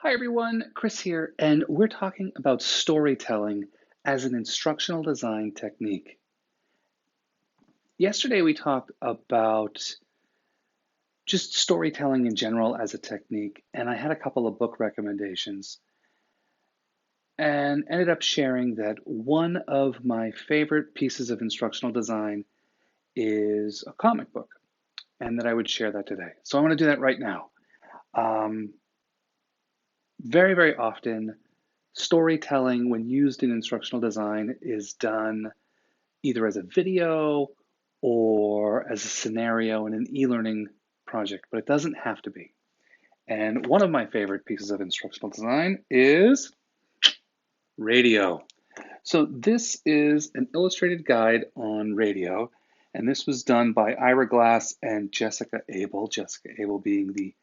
Hi everyone, Chris here, and we're talking about storytelling as an instructional design technique. Yesterday we talked about just storytelling in general as a technique, and I had a couple of book recommendations and ended up sharing that one of my favorite pieces of instructional design is a comic book, and that I would share that today. So I'm going to do that right now. Um, very often, storytelling, when used in instructional design, is done either as a video or as a scenario in an e-learning project, but it doesn't have to be. And one of my favorite pieces of instructional design is radio. So this is an illustrated guide on radio, and this was done by Ira Glass and Jessica Abel, Jessica Abel being the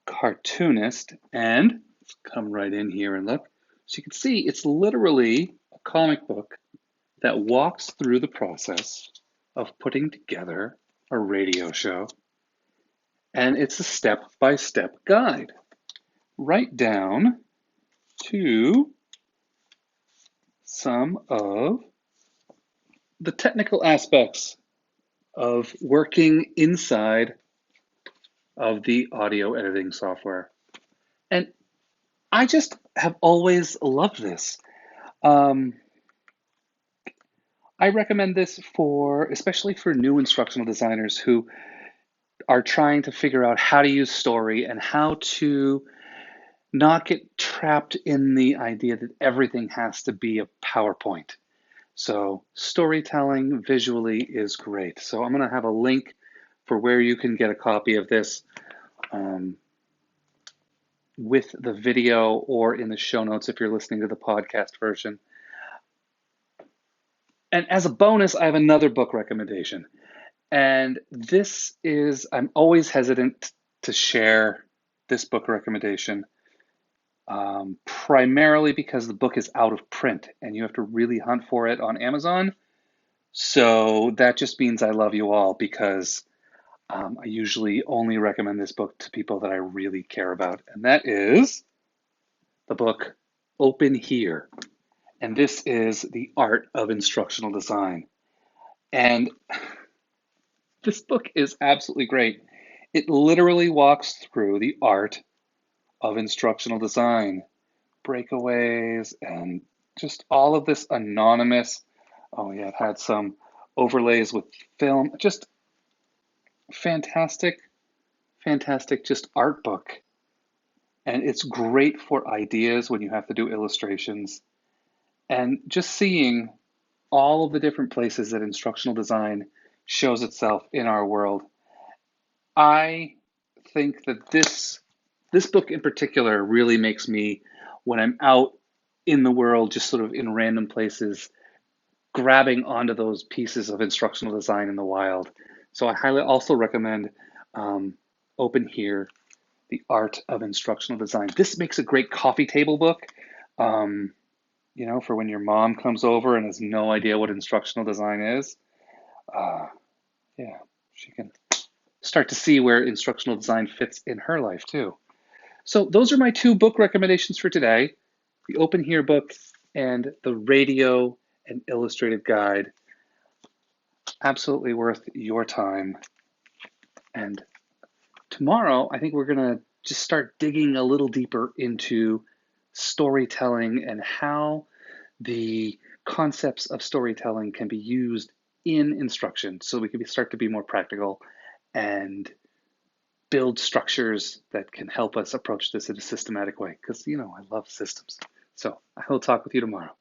cartoonist. And let's come right in here and look. So you can see it's literally a comic book that walks through the process of putting together a radio show. And it's a step-by-step guide, right down to some of the technical aspects of working inside of the audio editing software. And I just have always loved this. Um, I recommend this especially for new instructional designers who are trying to figure out how to use story and how to not get trapped in the idea that everything has to be a PowerPoint. So storytelling visually is great. So I'm going to have a link for where you can get a copy of this um, with the video or in the show notes if you're listening to the podcast version. And as a bonus, I have another book recommendation. And I'm always hesitant to share this book recommendation, primarily because the book is out of print and you have to really hunt for it on Amazon. So that just means I love you all because I usually only recommend this book to people that I really care about. And that is the book Open Here. And this is the art of instructional design. And this book is absolutely great. It literally walks through the art of instructional design, breakaways, and just all of this anonymous. Oh, yeah, it had some overlays with film. Just fantastic, fantastic, just art book. And it's great for ideas when you have to do illustrations. And just seeing all of the different places that instructional design shows itself in our world. I think that this book in particular really makes me, when I'm out in the world, just sort of in random places, grabbing onto those pieces of instructional design in the wild. So I highly also recommend Open Here, The Art of Instructional Design. This makes a great coffee table book, um, for when your mom comes over and has no idea what instructional design is. Uh, yeah, she can start to see where instructional design fits in her life too. So those are my two book recommendations for today, the Open Here book and the Radio and Illustrated Guide. Absolutely worth your time. And tomorrow, I think we're going to just start digging a little deeper into storytelling and how the concepts of storytelling can be used in instruction so we can start to be more practical and build structures that can help us approach this in a systematic way because, I love systems. So I will talk with you tomorrow.